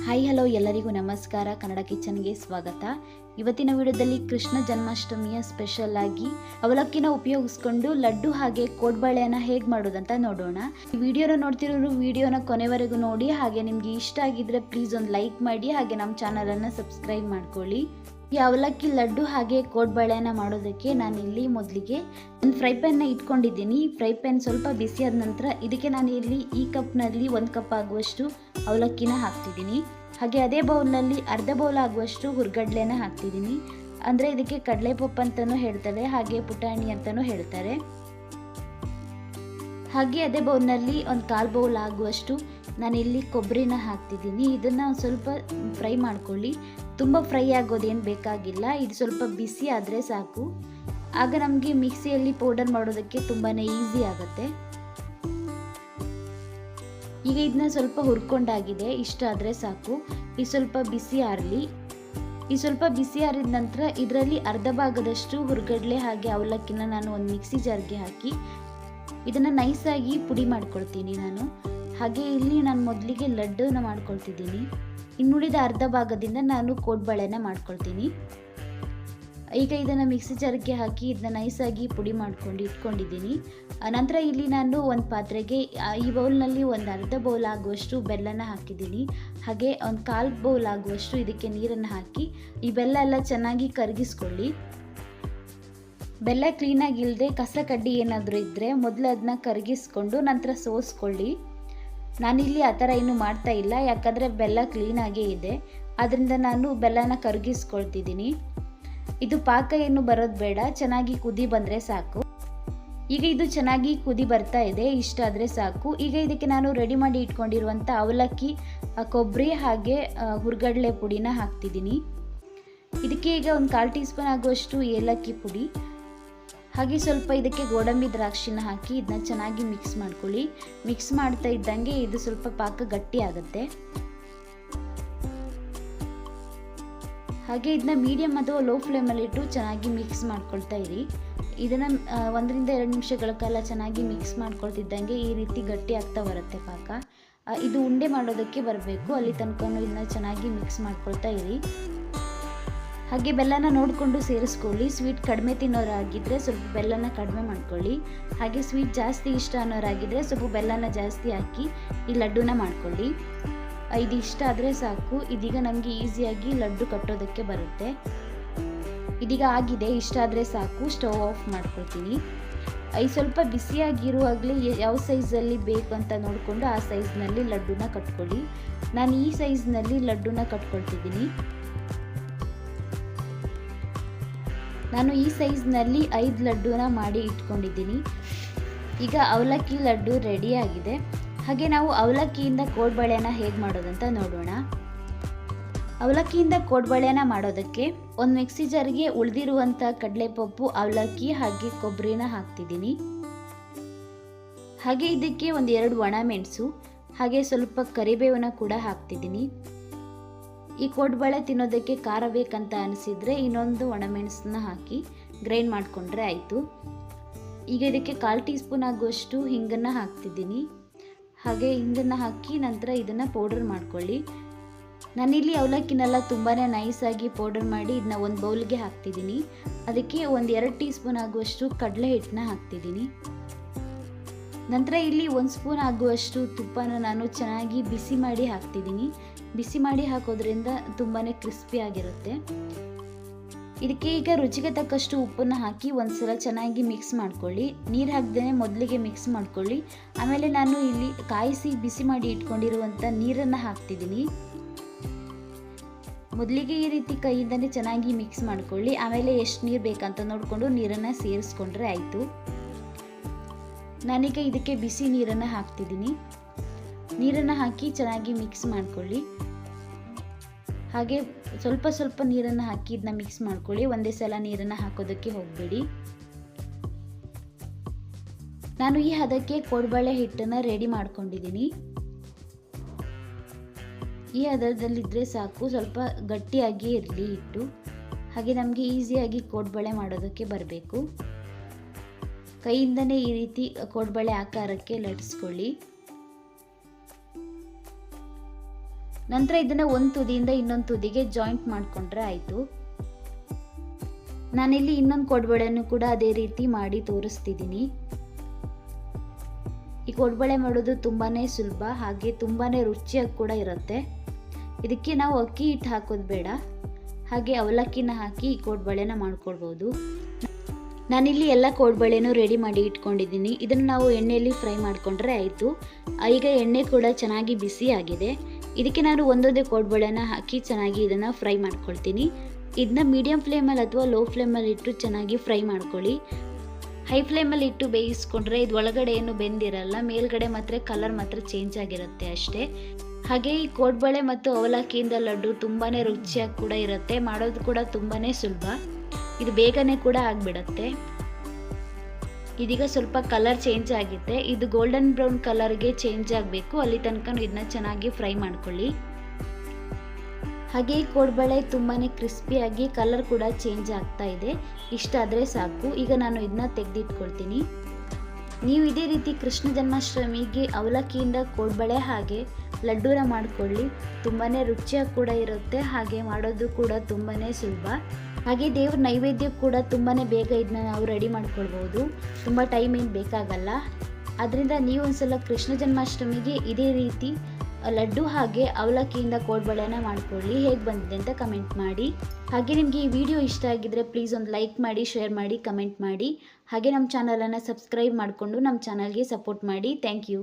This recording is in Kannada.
ಹಾಯ್ ಹಲೋ ಎಲ್ಲರಿಗೂ ನಮಸ್ಕಾರ. ಕನ್ನಡ ಕಿಚನ್ಗೆ ಸ್ವಾಗತ. ಇವತ್ತಿನ ವಿಡಿಯೋದಲ್ಲಿ ಕೃಷ್ಣ ಜನ್ಮಾಷ್ಟಮಿಯ ಸ್ಪೆಷಲ್ ಆಗಿ ಅವಲಕ್ಕಿನ ಉಪಯೋಗಿಸ್ಕೊಂಡು ಲಡ್ಡು ಹಾಗೆ ಕೋಡ್ಬಳೆಯನ್ನು ಹೇಗೆ ಮಾಡೋದಂತ ನೋಡೋಣ. ಈ ವಿಡಿಯೋನ ನೋಡ್ತಿರೋರು ವಿಡಿಯೋನ ಕೊನೆವರೆಗೂ ನೋಡಿ. ಹಾಗೆ ನಿಮಗೆ ಇಷ್ಟ ಆಗಿದ್ರೆ ಪ್ಲೀಸ್ ಒಂದು ಲೈಕ್ ಮಾಡಿ, ಹಾಗೆ ನಮ್ಮ ಚಾನಲನ್ನು ಸಬ್ಸ್ಕ್ರೈಬ್ ಮಾಡ್ಕೊಳ್ಳಿ. ಈ ಅವಲಕ್ಕಿ ಲಡ್ಡು ಹಾಗೆ ಕೋಡ್ಬಳೆಯನ್ನು ಮಾಡೋದಕ್ಕೆ ನಾನಿಲ್ಲಿ ಮೊದಲಿಗೆ ಒಂದು ಫ್ರೈ ಪ್ಯಾನ್ನ ಇಟ್ಕೊಂಡಿದ್ದೀನಿ. ಫ್ರೈ ಪ್ಯಾನ್ ಸ್ವಲ್ಪ ಬಿಸಿ ಆದ ನಂತರ ಇದಕ್ಕೆ ನಾನು ಇಲ್ಲಿ ಈ ಕಪ್ನಲ್ಲಿ 1 ಕಪ್ ಆಗುವಷ್ಟು ಅವಲಕ್ಕಿನ ಹಾಕ್ತಿದ್ದೀನಿ. ಹಾಗೆ ಅದೇ ಬೌಲ್ನಲ್ಲಿ ಅರ್ಧ ಬೌಲ್ ಆಗುವಷ್ಟು ಹುರ್ಗಡ್ಲೆನ ಹಾಕ್ತಿದ್ದೀನಿ. ಅಂದರೆ ಇದಕ್ಕೆ ಕಡಲೆಪಪ್ಪು ಅಂತಲೂ ಹೇಳ್ತಾರೆ, ಹಾಗೆ ಪುಟಾಣಿ ಅಂತಲೂ ಹೇಳ್ತಾರೆ. ಹಾಗೆ ಅದೇ ಬೌಲ್ನಲ್ಲಿ ಒಂದು 1/4 ಬೌಲ್ ಆಗುವಷ್ಟು ನಾನಿಲ್ಲಿ ಕೊಬ್ಬರಿನ ಹಾಕ್ತಿದ್ದೀನಿ. ಇದನ್ನು ಸ್ವಲ್ಪ ಫ್ರೈ ಮಾಡ್ಕೊಳ್ಳಿ. ತುಂಬ ಫ್ರೈ ಆಗೋದೇನು ಬೇಕಾಗಿಲ್ಲ, ಇದು ಸ್ವಲ್ಪ ಬಿಸಿ ಆದರೆ ಸಾಕು. ಆಗ ನಮಗೆ ಮಿಕ್ಸಿಯಲ್ಲಿ ಪೌಡರ್ ಮಾಡೋದಕ್ಕೆ ತುಂಬಾ ಈಸಿ ಆಗುತ್ತೆ. ಈಗ ಇದನ್ನ ಸ್ವಲ್ಪ ಹುರ್ಕೊಂಡಾಗಿದೆ, ಇಷ್ಟ ಆದರೆ ಸಾಕು. ಈ ಸ್ವಲ್ಪ ಬಿಸಿ ಆರಲಿ. ಈ ಸ್ವಲ್ಪ ಬಿಸಿ ಆರಿದ ನಂತರ ಇದರಲ್ಲಿ ಅರ್ಧ ಭಾಗದಷ್ಟು ಹುರ್ಗಡ್ಲೆ ಹಾಗೆ ಅವಲಕ್ಕಿನ ನಾನು ಒಂದು ಮಿಕ್ಸಿ ಜಾರ್ಗೆ ಹಾಕಿ ಇದನ್ನು ನೈಸಾಗಿ ಪುಡಿ ಮಾಡ್ಕೊಳ್ತೀನಿ ನಾನು. ಹಾಗೆ ಇಲ್ಲಿ ನಾನು ಮೊದಲಿಗೆ ಲಡ್ಡನ್ನ ಮಾಡ್ಕೊಳ್ತಿದ್ದೀನಿ. ಇನ್ನುಳಿದ ಅರ್ಧ ಭಾಗದಿಂದ ನಾನು ಕೋಡ್ಬಳೆನ ಮಾಡ್ಕೊಳ್ತೀನಿ. ಈಗ ಇದನ್ನು ಮಿಕ್ಸಿ ಜಾರ್ಗೆ ಹಾಕಿ ಇದನ್ನ ನೈಸಾಗಿ ಪುಡಿ ಮಾಡ್ಕೊಂಡು ಇಟ್ಕೊಂಡಿದ್ದೀನಿ. ನಂತರ ಇಲ್ಲಿ ನಾನು ಒಂದು ಪಾತ್ರೆಗೆ ಈ ಬೌಲ್ನಲ್ಲಿ ಒಂದು ಅರ್ಧ ಬೌಲ್ ಆಗುವಷ್ಟು ಬೆಲ್ಲನ ಹಾಕಿದ್ದೀನಿ. ಹಾಗೆ ಒಂದು 1/4 ಬೌಲ್ ಆಗುವಷ್ಟು ಇದಕ್ಕೆ ನೀರನ್ನು ಹಾಕಿ ಈ ಬೆಲ್ಲ ಎಲ್ಲ ಚೆನ್ನಾಗಿ ಕರಗಿಸ್ಕೊಳ್ಳಿ. ಬೆಲ್ಲ ಕ್ಲೀನಾಗಿ ಇಲ್ಲದೆ ಕಸ ಕಡ್ಡಿ ಏನಾದರೂ ಇದ್ದರೆ ಮೊದಲು ಅದನ್ನ ಕರಗಿಸ್ಕೊಂಡು ನಂತರ ಸೋಸ್ಕೊಳ್ಳಿ. ನಾನಿಲ್ಲಿ ಆ ಥರ ಇನ್ನೂ ಮಾಡ್ತಾ ಇಲ್ಲ, ಯಾಕಂದರೆ ಬೆಲ್ಲ ಕ್ಲೀನಾಗೇ ಇದೆ. ಅದರಿಂದ ನಾನು ಬೆಲ್ಲನ ಕರಗಿಸ್ಕೊಳ್ತಿದ್ದೀನಿ. ಇದು ಪಾಕ ಏನು ಬರೋದು ಬೇಡ, ಚೆನ್ನಾಗಿ ಕುದಿ ಬಂದರೆ ಸಾಕು. ಈಗ ಇದು ಚೆನ್ನಾಗಿ ಕುದಿ ಬರ್ತಾ ಇದೆ, ಇಷ್ಟ ಆದರೆ ಸಾಕು. ಈಗ ಇದಕ್ಕೆ ನಾನು ರೆಡಿ ಮಾಡಿ ಇಟ್ಕೊಂಡಿರುವಂಥ ಅವಲಕ್ಕಿ, ಕೊಬ್ಬರಿ ಹಾಗೆ ಹುರ್ಗಡ್ಲೆ ಪುಡಿನ ಹಾಕ್ತಿದ್ದೀನಿ. ಇದಕ್ಕೆ ಈಗ ಒಂದು 1/4 ಟೀ ಸ್ಪೂನ್ ಆಗುವಷ್ಟು ಏಲಕ್ಕಿ ಪುಡಿ, ಹಾಗೆ ಸ್ವಲ್ಪ ಇದಕ್ಕೆ ಗೋಡಂಬಿ ದ್ರಾಕ್ಷಿನ ಹಾಕಿ ಇದನ್ನ ಚೆನ್ನಾಗಿ ಮಿಕ್ಸ್ ಮಾಡ್ಕೊಳ್ಳಿ. ಮಿಕ್ಸ್ ಮಾಡ್ತಾ ಇದ್ದಂಗೆ ಇದು ಸ್ವಲ್ಪ ಪಾಕ ಗಟ್ಟಿ ಆಗುತ್ತೆ. ಹಾಗೆ ಇದನ್ನ ಮೀಡಿಯಮ್ ಅಥವಾ ಲೋ ಫ್ಲೇಮಲ್ಲಿ ಇಟ್ಟು ಚೆನ್ನಾಗಿ ಮಿಕ್ಸ್ ಮಾಡ್ಕೊಳ್ತಾ ಇರಿ. ಇದನ್ನು 1 ರಿಂದ 2 ನಿಮಿಷಗಳ ಕಾಲ ಚೆನ್ನಾಗಿ ಮಿಕ್ಸ್ ಮಾಡ್ಕೊಳ್ತಿದ್ದಂಗೆ ಈ ರೀತಿ ಗಟ್ಟಿ ಆಗ್ತಾ ಬರುತ್ತೆ ಪಾಕ. ಇದು ಉಂಡೆ ಮಾಡೋದಕ್ಕೆ ಬರಬೇಕು, ಅಲ್ಲಿ ತನಕ ಇದನ್ನ ಚೆನ್ನಾಗಿ ಮಿಕ್ಸ್ ಮಾಡ್ಕೊಳ್ತಾ ಇರಿ. ಹಾಗೆ ಬೆಲ್ಲನ ನೋಡಿಕೊಂಡು ಸೇರಿಸ್ಕೊಳ್ಳಿ. ಸ್ವೀಟ್ ಕಡಿಮೆ ತಿನ್ನೋರಾಗಿದ್ದರೆ ಸ್ವಲ್ಪ ಬೆಲ್ಲನ ಕಡಿಮೆ ಮಾಡ್ಕೊಳ್ಳಿ. ಹಾಗೆ ಸ್ವೀಟ್ ಜಾಸ್ತಿ ಇಷ್ಟ ಅನ್ನೋರಾಗಿದ್ದರೆ ಸ್ವಲ್ಪ ಬೆಲ್ಲನ ಜಾಸ್ತಿ ಹಾಕಿ ಈ ಲಡ್ಡುನ ಮಾಡ್ಕೊಳ್ಳಿ. ಇದು ಇಷ್ಟ ಆದರೆ ಸಾಕು. ಇದೀಗ ನಮಗೆ ಈಸಿಯಾಗಿ ಲಡ್ಡು ಕಟ್ಟೋದಕ್ಕೆ ಬರುತ್ತೆ. ಇದೀಗ ಆಗಿದೆ, ಇಷ್ಟ ಆದರೆ ಸಾಕು. ಸ್ಟವ್ ಆಫ್ ಮಾಡ್ಕೊಳ್ತೀನಿ. ಈ ಸ್ವಲ್ಪ ಬಿಸಿಯಾಗಿರುವಾಗಲೇ ಯಾವ ಸೈಜಲ್ಲಿ ಬೇಕು ಅಂತ ನೋಡಿಕೊಂಡು ಆ ಸೈಜ್ನಲ್ಲಿ ಲಡ್ಡುನ ಕಟ್ಕೊಳ್ಳಿ. ನಾನು ಈ ಸೈಜ್ನಲ್ಲಿ ಲಡ್ಡುನ ಕಟ್ಕೊಳ್ತಿದ್ದೀನಿ. ನಾನು ಈ ಸೈಜ್ನಲ್ಲಿ 5 ಲಡ್ಡುನ ಮಾಡಿ ಇಟ್ಕೊಂಡಿದ್ದೀನಿ. ಈಗ ಅವಲಕ್ಕಿ ಲಡ್ಡು ರೆಡಿ ಆಗಿದೆ. ಹಾಗೆ ನಾವು ಅವಲಕ್ಕಿಯಿಂದ ಕೋಡ್ಬಳೆನ ಹೇಗೆ ಮಾಡೋದಂತ ನೋಡೋಣ. ಅವಲಕ್ಕಿಯಿಂದ ಕೋಡ್ಬಳೆನ ಮಾಡೋದಕ್ಕೆ ಒಂದು ಮಿಕ್ಸಿ ಜಾರ್ಗೆ ಉಳಿದಿರುವಂಥ ಕಡಲೆಪಪ್ಪು, ಅವಲಕ್ಕಿ ಹಾಗೆ ಕೊಬ್ಬರಿನ ಹಾಕ್ತಿದ್ದೀನಿ. ಹಾಗೆ ಇದಕ್ಕೆ 1-2 ಒಣಮೆಣಸು ಹಾಗೆ ಸ್ವಲ್ಪ ಕರಿಬೇವನ್ನ ಕೂಡ ಹಾಕ್ತಿದ್ದೀನಿ. ಈ ಕೋಡ್ಬಳೆ ತಿನ್ನೋದಕ್ಕೆ ಖಾರ ಬೇಕಂತ ಅನಿಸಿದರೆ ಇನ್ನೊಂದು ಒಣಮೆಣಸನ್ನ ಹಾಕಿ ಗ್ರೈಂಡ್ ಮಾಡಿಕೊಂಡ್ರೆ ಆಯಿತು. ಈಗ ಇದಕ್ಕೆ 1/4 ಟೀ ಸ್ಪೂನ್ ಆಗುವಷ್ಟು ಹಿಂಗನ್ನು ಹಾಕ್ತಿದ್ದೀನಿ. ಹಾಗೆ ಹಿಂಗನ್ನು ಹಾಕಿ ನಂತರ ಇದನ್ನು ಪೌಡರ್ ಮಾಡ್ಕೊಳ್ಳಿ. ನಾನಿಲ್ಲಿ ಅವಲಕ್ಕಿನೆಲ್ಲ ತುಂಬಾ ನೈಸಾಗಿ ಪೌಡರ್ ಮಾಡಿ ಇದನ್ನ ಒಂದು ಬೌಲ್ಗೆ ಹಾಕ್ತಿದ್ದೀನಿ. ಅದಕ್ಕೆ 1-2 ಟೀ ಸ್ಪೂನ್ ಆಗುವಷ್ಟು ಕಡಲೆ ಹಿಟ್ಟನ್ನ ಹಾಕ್ತಿದ್ದೀನಿ. ನಂತರ ಇಲ್ಲಿ 1 ಸ್ಪೂನ್ ಆಗುವಷ್ಟು ತುಪ್ಪನ ನಾನು ಚೆನ್ನಾಗಿ ಬಿಸಿ ಮಾಡಿ ಹಾಕ್ತಿದ್ದೀನಿ. ಬಿಸಿ ಮಾಡಿ ಹಾಕೋದ್ರಿಂದ ತುಂಬಾ ಕ್ರಿಸ್ಪಿ ಆಗಿರುತ್ತೆ. ಇದಕ್ಕೆ ಈಗ ರುಚಿಗೆ ತಕ್ಕಷ್ಟು ಉಪ್ಪನ್ನು ಹಾಕಿ ಒಂದ್ಸಲ ಚೆನ್ನಾಗಿ ಮಿಕ್ಸ್ ಮಾಡ್ಕೊಳ್ಳಿ. ನೀರು ಹಾಕ್ದೇ ಮೊದಲಿಗೆ ಮಿಕ್ಸ್ ಮಾಡ್ಕೊಳ್ಳಿ. ಆಮೇಲೆ ನಾನು ಇಲ್ಲಿ ಕಾಯಿಸಿ ಬಿಸಿ ಮಾಡಿ ಇಟ್ಕೊಂಡಿರುವಂಥ ನೀರನ್ನು ಹಾಕ್ತಿದ್ದೀನಿ. ಮೊದಲಿಗೆ ಈ ರೀತಿ ಕೈಯಿಂದನೇ ಚೆನ್ನಾಗಿ ಮಿಕ್ಸ್ ಮಾಡ್ಕೊಳ್ಳಿ. ಆಮೇಲೆ ಎಷ್ಟು ನೀರು ಬೇಕಂತ ನೋಡಿಕೊಂಡು ನೀರನ್ನು ಸೇರಿಸ್ಕೊಂಡ್ರೆ ಆಯಿತು. ನಾನೀಗ ಇದಕ್ಕೆ ಬಿಸಿ ನೀರನ್ನು ಹಾಕ್ತಿದ್ದೀನಿ. ನೀರನ್ನು ಹಾಕಿ ಚೆನ್ನಾಗಿ ಮಿಕ್ಸ್ ಮಾಡ್ಕೊಳ್ಳಿ. ಹಾಗೆ ಸ್ವಲ್ಪ ಸ್ವಲ್ಪ ನೀರನ್ನು ಹಾಕಿ ಇದನ್ನ ಮಿಕ್ಸ್ ಮಾಡ್ಕೊಳ್ಳಿ. ಒಂದೇ ಸಲ ನೀರನ್ನು ಹಾಕೋದಕ್ಕೆ ಹೋಗಬೇಡಿ. ನಾನು ಈ ಹದಕ್ಕೆ ಕೋಡ್ಬಳೆ ಹಿಟ್ಟನ್ನು ರೆಡಿ ಮಾಡ್ಕೊಂಡಿದ್ದೀನಿ. ಈ ಹದದಲ್ಲಿದ್ದರೆ ಸಾಕು, ಸ್ವಲ್ಪ ಗಟ್ಟಿಯಾಗಿ ಇರಲಿ ಹಿಟ್ಟು. ಹಾಗೆ ನಮಗೆ ಈಸಿಯಾಗಿ ಕೋಡ್ಬಳೆ ಮಾಡೋದಕ್ಕೆ ಬರಬೇಕು. ಕೈಯಿಂದನೇ ಈ ರೀತಿ ಕೋಡ್ಬಳೆ ಆಕಾರಕ್ಕೆ ಲಟ್ಟಿಸ್ಕೊಳ್ಳಿ. ನಂತರ ಇದನ್ನು ಒಂದು ತುದಿಯಿಂದ ಇನ್ನೊಂದು ತುದಿಗೆ ಜಾಯಿಂಟ್ ಮಾಡಿಕೊಂಡ್ರೆ ಆಯಿತು. ನಾನಿಲ್ಲಿ ಇನ್ನೊಂದು ಕೋಡ್ಬಳೆಯನ್ನು ಕೂಡ ಅದೇ ರೀತಿ ಮಾಡಿ ತೋರಿಸ್ತಿದ್ದೀನಿ. ಈ ಕೋಡ್ಬಳೆ ಮಾಡೋದು ತುಂಬಾ ಸುಲಭ, ಹಾಗೆ ತುಂಬಾ ರುಚಿಯಾಗಿ ಕೂಡ ಇರುತ್ತೆ. ಇದಕ್ಕೆ ನಾವು ಅಕ್ಕಿ ಹಿಟ್ಟು ಹಾಕೋದು ಬೇಡ, ಹಾಗೆ ಅವಲಕ್ಕಿನ ಹಾಕಿ ಈ ಕೋಡ್ಬಳೆನ ಮಾಡ್ಕೊಳ್ಬೋದು. ನಾನಿಲ್ಲಿ ಎಲ್ಲ ಕೋಡ್ಬಳೆನೂ ರೆಡಿ ಮಾಡಿ ಇಟ್ಕೊಂಡಿದ್ದೀನಿ. ಇದನ್ನು ನಾವು ಎಣ್ಣೆಯಲ್ಲಿ ಫ್ರೈ ಮಾಡಿಕೊಂಡ್ರೆ ಆಯಿತು. ಈಗ ಎಣ್ಣೆ ಕೂಡ ಚೆನ್ನಾಗಿ ಬಿಸಿ ಆಗಿದೆ. ಇದಕ್ಕೆ ನಾನು ಒಂದೊಂದೇ ಕೋಡ್ಬಳೆನ ಹಾಕಿ ಚೆನ್ನಾಗಿ ಇದನ್ನು ಫ್ರೈ ಮಾಡ್ಕೊಳ್ತೀನಿ. ಇದನ್ನ ಮೀಡಿಯಂ ಫ್ಲೇಮಲ್ಲಿ ಅಥವಾ ಲೋ ಫ್ಲೇಮಲ್ಲಿ ಇಟ್ಟು ಚೆನ್ನಾಗಿ ಫ್ರೈ ಮಾಡ್ಕೊಳ್ಳಿ. ಹೈ ಫ್ಲೇಮಲ್ಲಿ ಇಟ್ಟು ಬೇಯಿಸ್ಕೊಂಡ್ರೆ ಇದು ಒಳಗಡೆ ಏನು ಬೆಂದಿರಲ್ಲ, ಮೇಲ್ಗಡೆ ಮಾತ್ರ ಕಲರ್ ಮಾತ್ರ ಚೇಂಜ್ ಆಗಿರುತ್ತೆ ಅಷ್ಟೇ. ಹಾಗೆ ಈ ಕೋಡ್ಬಳೆ ಮತ್ತು ಅವಲಕ್ಕಿಯಿಂದ ಲಡ್ಡು ತುಂಬಾ ರುಚಿಯಾಗಿ ಕೂಡ ಇರುತ್ತೆ, ಮಾಡೋದು ಕೂಡ ತುಂಬಾ ಸುಲಭ. ಇದು ಬೇಗನೆ ಕೂಡ ಆಗಿಬಿಡುತ್ತೆ. ಇದೀಗ ಸ್ವಲ್ಪ ಕಲರ್ ಚೇಂಜ್ ಆಗಿದೆ. ಇದು ಗೋಲ್ಡನ್ ಬ್ರೌನ್ ಕಲರ್ಗೆ ಚೇಂಜ್ ಆಗಬೇಕು, ಅಲ್ಲಿ ತನಕ ಇದನ್ನ ಚೆನ್ನಾಗಿ ಫ್ರೈ ಮಾಡ್ಕೊಳ್ಳಿ. ಹಾಗೆ ಈ ಕೋಡ್ಬಳೆ ತುಂಬಾ ಕ್ರಿಸ್ಪಿಯಾಗಿ ಕಲರ್ ಕೂಡ ಚೇಂಜ್ ಆಗ್ತಾ ಇದೆ. ಇಷ್ಟ ಆದರೆ ಸಾಕು. ಈಗ ನಾನು ಇದನ್ನ ತೆಗೆದಿಟ್ಕೊಳ್ತೀನಿ. ನೀವು ಇದೇ ರೀತಿ ಕೃಷ್ಣ ಜನ್ಮಾಷ್ಟಮಿಗೆ ಅವಲಕ್ಕಿಯಿಂದ ಕೋಡ್ಬಳೆ ಹಾಗೆ ಲಡ್ಡೂನ ಮಾಡಿಕೊಳ್ಳಿ. ತುಂಬಾ ರುಚಿಯಾಗಿ ಕೂಡ ಇರುತ್ತೆ, ಹಾಗೆ ಮಾಡೋದು ಕೂಡ ತುಂಬಾ ಸುಲಭ. ಹಾಗೆ ದೇವ್ರ ನೈವೇದ್ಯ ಕೂಡ ತುಂಬಾ ಬೇಗ ಇದನ್ನ ನಾವು ರೆಡಿ ಮಾಡ್ಕೊಳ್ಬೋದು, ತುಂಬ ಟೈಮ್ ಏನು ಬೇಕಾಗಲ್ಲ. ಅದರಿಂದ ನೀವು ಒಂದ್ಸಲ ಕೃಷ್ಣ ಜನ್ಮಾಷ್ಟಮಿಗೆ ಇದೇ ರೀತಿ ಲಡ್ಡು ಹಾಗೆ ಅವಲಕ್ಕಿಯಿಂದ ಕೋಡ್ಬಳೆನ ಮಾಡ್ಕೊಳ್ಳಿ. ಹೇಗೆ ಬಂದಿದೆ ಅಂತ ಕಮೆಂಟ್ ಮಾಡಿ. ಹಾಗೆ ನಿಮಗೆ ಈ ವಿಡಿಯೋ ಇಷ್ಟ ಆಗಿದ್ದರೆ ಪ್ಲೀಸ್ ಒಂದು ಲೈಕ್ ಮಾಡಿ, ಶೇರ್ ಮಾಡಿ, ಕಮೆಂಟ್ ಮಾಡಿ. ಹಾಗೆ ನಮ್ಮ ಚಾನಲನ್ನು ಸಬ್ಸ್ಕ್ರೈಬ್ ಮಾಡಿಕೊಂಡು ನಮ್ಮ ಚಾನಲ್ಗೆ ಸಪೋರ್ಟ್ ಮಾಡಿ. Thank you.